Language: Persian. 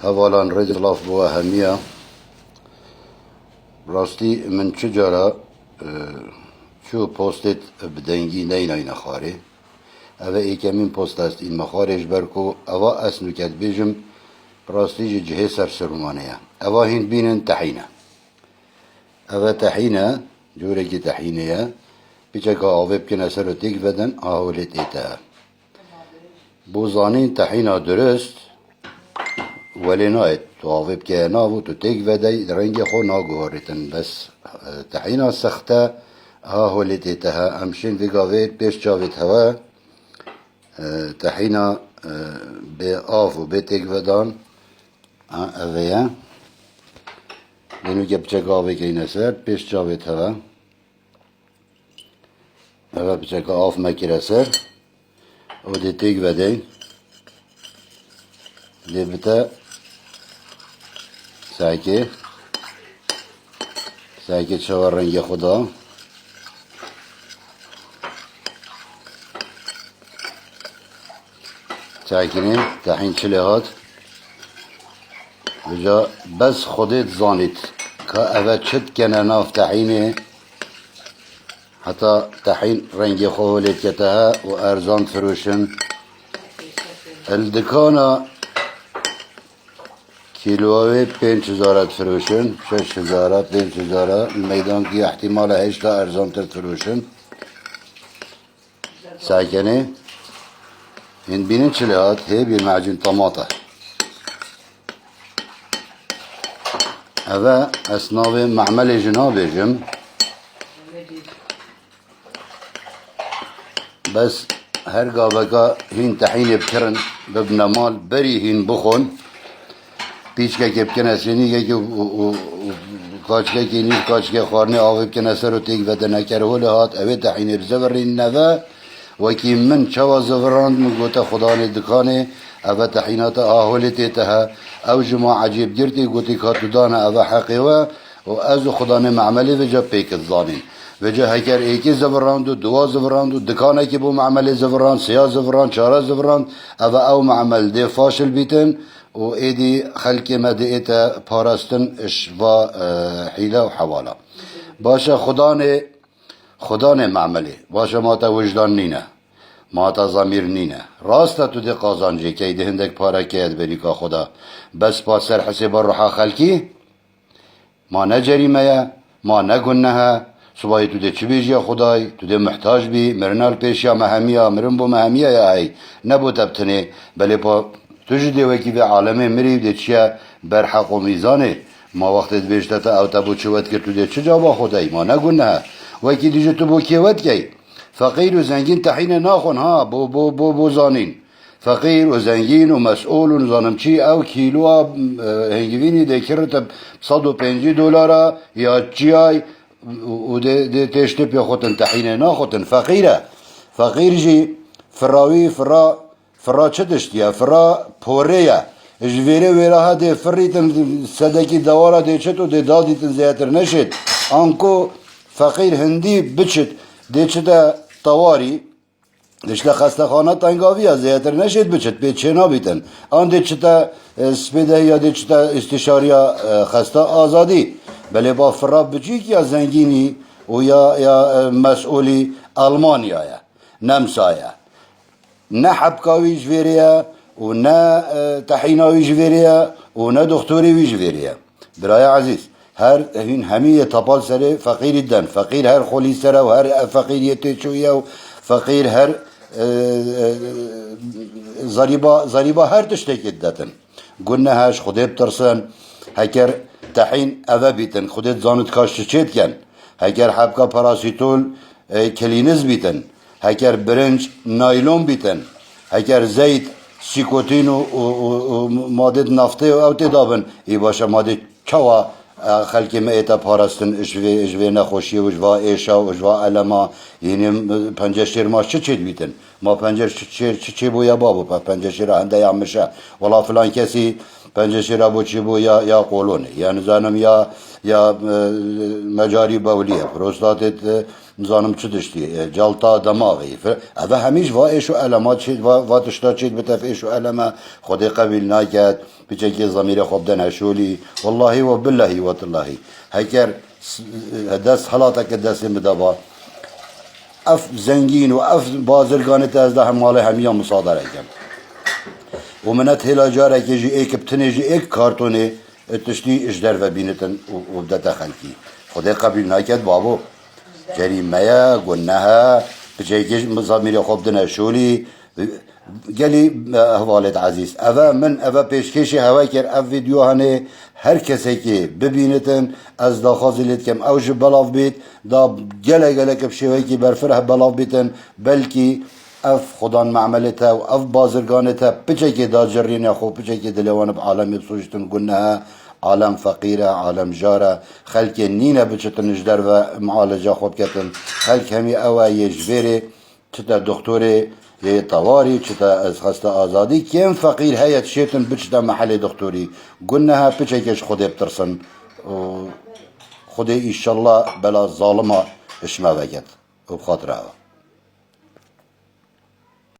هەواڵان ڕێزلاف بووە هەمیە ڕاستی من چ جارە چوو پۆستێت بدەنگی نەیناینە خوارێ ئەvە ئێکەمین پۆست است ئینمە خوارێژ بەرک و ئەوە ئەسنوکەت بێژم ڕاستیژی جهێ سەرسەرومانەیە ئەوە هین بینن تەحینە ئەوە تەحینە جۆرێکی تەحینەیە بچەکە ئاوێ بکەنە سەر و تێک بەدەن ئاهولێت ئێتە بۆ زانین تەحینا درست وەلێ نایێت تو ئاوێ بکەیە ناو و تو تێک بەدەی ڕەنگی خۆ ناگوهۆڕێتن بەس تەحینا سەختە ئاهولێت ئێتەها ئەمشین ڤێگاوێت پێش چاوێت هەوە تەحینا بێ ئاو و بێ تێک بەدان ئەvەیە لێنوکە بچەکە ئاوێکەینە سەر پێش چاوێت هەوە ئەوە بچەکە ئاف مەکرە سەر ئەو دێ تێک بەدەی لێ بتە ساکێ چاوە ڕەنگی خۆدا چاکینێ تەحین چ لێ هات بجا بەس خودێت زانیت کە ئەvە چت کەنە ناو تەحینێ حتا تەحین ڕەنگی خۆ لێت کەتەها و ئەرزان فرۆشن الدکانە کیلۆوێ 5,000 فرۆشن 6,000 5,000 مەیدانکی احتیمالە هێشتا ئەرزانتر فرۆشن ساکەنێ هین بینن چ لێ هات هەیە بیر مەعجون تەماتە ئەvە ئەسناوێ مەعمەلێژی نابێژم بەس هەر گاڤەکە هین تەحینێ بکڕن ببنە ماڵ بەری هین بخۆن پیچکێکێ بکەنە سێنیگێکی کاچکێکی نیر کاچکێ خواردنێ ئاوێ بکەنە سەر و تێک بەدە نەکەرەوە لێ هات ئەوێ تەحینێ بزەڤڕینەوە وەکی من چاوە زەڤڕاندم گوتە خودانێ دکانێ ئەvە تەحیناتە ئاهۆلێ تێتەها ئەو ژما عەجیبگirtî گوتی کاتودانە ئەvە حەقێوە و ئەز و خودانێ مەعمەلێ vêca pêkit zanîn vêca heker êkî zevirand û duwa zevirand û dikanekî bû meعmelê zevirand siya zevirand çare zevirand ئەvە ew meعmel dê faşil bîtin û êdî xelkê me diête parastin ji va hîle û hewala baş e xudanê meعmelê baş e mate wijdan nîne mata zamîr nîne rast e tu dê qazancêkey di hindek parekeye dibêrîka xuda bes pat ser hesêba ruha xelkî ma ne cerîme ye ma ne gunne he subahî tu dê çi bêjiye xudayî tu dê mihtaj bî mirinal pêşiya me hemiya mirin bû me hemiye ye hey nebû te bitinê belê pa tu ji dê wekî vê alemê mirî dê çiye berheq û mîzanê ma wextê dibêjte te ew te bû çi wet kir tu dê çi cava xudayî ma ne gunne he wekî dîjî tu bû kê wetkey فقیر و زنگین تحین ناخون ها بو زانین فقیر و زنگین و مسئول و نزانم چی او کیلو هنگوینی ده کرت $150 یا چیای و ده تشتی پی خوتن تحین ناخوتن فقیر جی فراوی فرا چه دشتیه فرا پوره جویره ویره ها ده فریتن صدکی دواره ده چتو ده دادیتن زیادر نشد آنکو فقیر هندی بچت دیچه تاواری دیشلا خستخانه تنگاوی از زیادر نشید بچت به چه نابیتن آن دیچه سپیده یا دیچه استشاری خسته آزادی بله با فراب بچی یا زنگینی و یا مسئولی آلمانیا نمسایه نه حبکاوی جویریه و نه تحیناوی جویریه و نه دکتوری جویریه برای عزیز هر هین همیه تپال سره فقیری دن فقیر هر خولی سره و هر فقیریت چویه و فقیر هر زریبا هر تشتکید داتن گونه هاش خودی بترسن هکر تحین اوه بیتن خودت زانت کاش چید کن هکر حبکا پاراسیتول کلینز بیتن هکر برنج نایلون بیتن هکر زیت سیکوتین و ماده نفته و اوتی دابن ای باشه ماده چوا خلکی ما ایتا پارستن اجوه نخوشی و اجوه ایشا و اجوه علما یعنی پنجه شیر ما چه بیتن ما پنجه شیر چه بویا بابو پنجه شیر هنده یا مشه ولا فلان کسی پنجه شیر بو چه بو یا قولونه یا نزانم یا مجاری بولیه پروستاتت نزانم چه دشتی جلطه دماغی اوه همیش و ایشو علما چید و تشتا چید بتف ایشو علما خودی قبیل نکد بچکی زمیر خوب دن هشولی والله و بالله و تالله هکر دست حالاتا که دست مدبا اف زنگین و اف بازرگانت از ده مال همیا مصادره کم و منت هلا جاره که جی ایک بتنه جی ایک کارتونه تشتی اجدر و بینتن و بدت خلکی خدا قبیل نکد بابو جریمه گناها بچه مزامیر خوب دنه شولی گلی احوالت عزیز اوه من اوه پیشکشی هوا کر او ویدیو هنه هر کسی که ببینتن از دا خازلت کم اوش بلاف بیت دا گله کب شوی که برفره بلاف بیتن بلکی اف خدان معملتها و اف بازرگانتها بچه که دا جرین خو بچه که دلوان بعالم بسوشتن گناها عالم فقيرة عالم جارة خلق نينا بچتن اجدر و معالجة خوب كتن خلق همي اوا يجبري چتا دكتوري يا طواري چتا از خسته آزادي كم فقير هيا تشيتن بچتا محل دكتوري قلناها بچكش خده بترسن خده إن شاء الله بلا ظالمة اشما وقت وبخاطرها